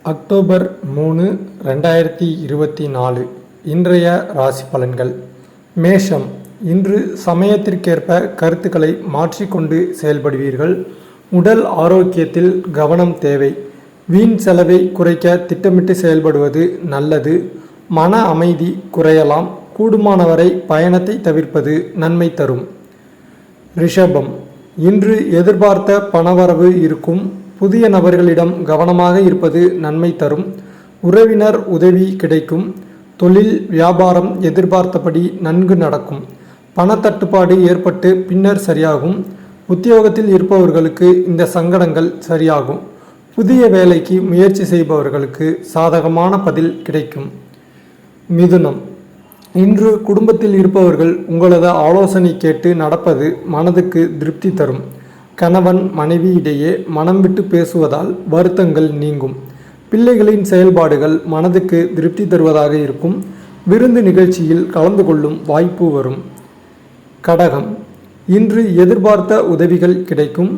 October 3, 2024 இன்றைய ராசி பலன்கள். மேஷம். இன்று சமயத்திற்கேற்ப கருத்துக்களை மாற்றிக்கொண்டு செயல்படுவீர்கள். உடல் ஆரோக்கியத்தில் கவனம் தேவை. வீண் செலவை குறைக்க திட்டமிட்டு செயல்படுவது நல்லது. மன அமைதி குறையலாம். கூடுமானவரை பயணத்தை தவிர்ப்பது நன்மை தரும். ரிஷபம். இன்று எதிர்பார்த்த பணவரவு இருக்கும். புதிய நபர்களிடம் கவனமாக இருப்பது நன்மை தரும். உறவினர் உதவி கிடைக்கும். தொழில் வியாபாரம் எதிர்பார்த்தபடி நன்கு நடக்கும். பணத்தட்டுப்பாடு ஏற்பட்டு பின்னர் சரியாகும். உத்தியோகத்தில் இருப்பவர்களுக்கு இந்த சங்கடங்கள் சரியாகும். புதிய வேலைக்கு முயற்சி செய்பவர்களுக்கு சாதகமான பதில் கிடைக்கும். மிதுனம். இன்று குடும்பத்தில் இருப்பவர்கள் உங்களது ஆலோசனை கேட்டு நடப்பது மனதுக்கு திருப்தி தரும். கணவன் மனைவி இடையே மனம் விட்டு பேசுவதால் வருத்தங்கள் நீங்கும். பிள்ளைகளின் செயல்பாடுகள் மனதுக்கு திருப்தி தருவதாக இருக்கும். விருந்து நிகழ்ச்சியில் கலந்து கொள்ளும் வாய்ப்பு வரும். கடகம். இன்று எதிர்பார்த்த உதவிகள் கிடைக்கும்.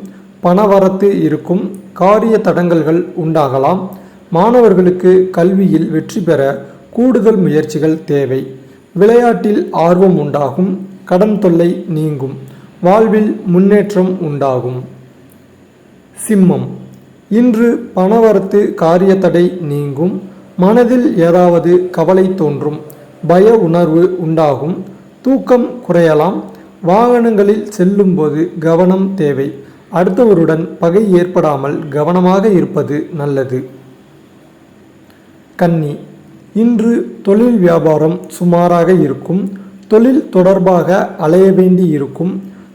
பணவரத்து இருக்கும். காரிய தடங்கல்கள் உண்டாகலாம். மாணவர்களுக்கு கல்வியில் வெற்றி பெற கூடுதல் முயற்சிகள் தேவை. விளையாட்டில் ஆர்வம் உண்டாகும். கடன் தொல்லை நீங்கும். வாழ்வில் முன்னேற்றம் உண்டாகும். சிம்மம். இன்று பணவரத்து காரிய தடை நீங்கும். மனதில் ஏதாவது கவலை தோன்றும். பய உணர்வு உண்டாகும். தூக்கம் குறையலாம். வாகனங்களில் செல்லும்போது கவனம் தேவை. அடுத்தவருடன் பகை ஏற்படாமல் கவனமாக இருப்பது நல்லது. கன்னி. இன்று தொழில் வியாபாரம் சுமாராக இருக்கும். தொழில் தொடர்பாக அலைய வேண்டி இருக்கும்.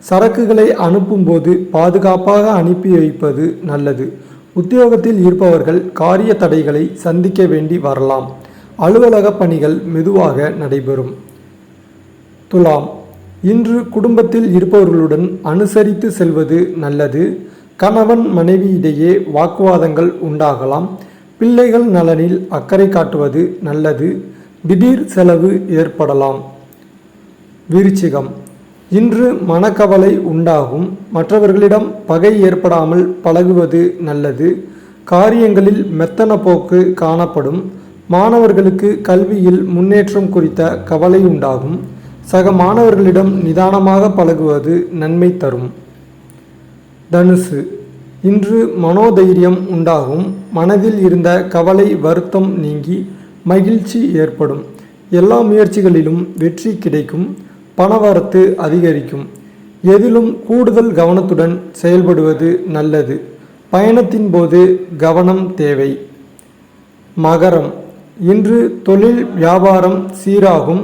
சரக்குகளை அனுப்பும்போது பாதுகாப்பாக அனுப்பி வைப்பது நல்லது. உத்தியோகத்தில் இருப்பவர்கள் காரிய தடைகளை சந்திக்க வேண்டி வரலாம். அலுவலக பணிகள் மெதுவாக நடைபெறும். துலாம். இன்று குடும்பத்தில் இருப்பவர்களுடன் அனுசரித்து செல்வது நல்லது. கணவன் மனைவி இடையே வாக்குவாதங்கள் உண்டாகலாம். பிள்ளைகள் நலனில் அக்கறை காட்டுவது நல்லது. திடீர் செலவு ஏற்படலாம். விருச்சிகம். இன்று மனக்கவலை உண்டாகும். மற்றவர்களிடம் பகை ஏற்படாமல் பழகுவது நல்லது. காரியங்களில் மெத்தன போக்கு காணப்படும். மாணவர்களுக்கு கல்வியில் முன்னேற்றம் குறித்த கவலை உண்டாகும். சக மாணவர்களிடம் நிதானமாக பழகுவது நன்மை தரும். தனுசு. இன்று மனோதைரியம் உண்டாகும். மனதில் இருந்த கவலை வருத்தம் நீங்கி மகிழ்ச்சி ஏற்படும். எல்லா முயற்சிகளிலும் வெற்றி கிடைக்கும். பணவரத்து அதிகரிக்கும். எதிலும் கூடுதல் கவனத்துடன் செயல்படுவது நல்லது. பயணத்தின் போது கவனம் தேவை. மகரம். இன்று தொழில் வியாபாரம் சீராகும்.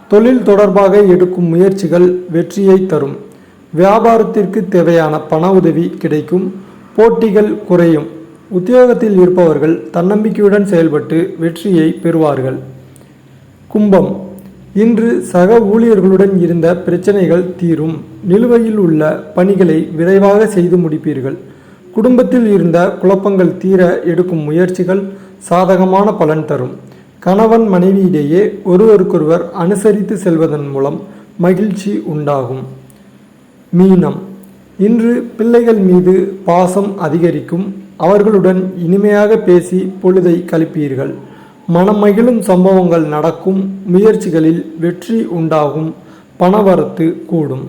தொழில் தொடர்பாக எடுக்கும் முயற்சிகள் வெற்றியை தரும். வியாபாரத்திற்கு தேவையான பண உதவி கிடைக்கும். போட்டிகள் குறையும். உத்தியோகத்தில் இருப்பவர்கள் தன்னம்பிக்கையுடன் செயல்பட்டு வெற்றியை பெறுவார்கள். கும்பம். இன்று சக ஊழியர்களுடன் இருந்த பிரச்சனைகள் தீரும். நிலுவையில் உள்ள பணிகளை விரைவாக செய்து முடிப்பீர்கள். குடும்பத்தில் இருந்த குழப்பங்கள் தீர எடுக்கும் முயற்சிகள் சாதகமான பலன் தரும். கணவன் மனைவியிடையே ஒருவருக்கொருவர் அனுசரித்து செல்வதன் மூலம் மகிழ்ச்சி உண்டாகும். மீனம். இன்று பிள்ளைகள் மீது பாசம் அதிகரிக்கும். அவர்களுடன் இனிமையாக பேசி பொழுதை கழிப்பீர்கள். மனம் மகிழும் சம்பவங்கள் நடக்கும். முயற்சிகளில் வெற்றி உண்டாகும். பணவரத்து கூடும்.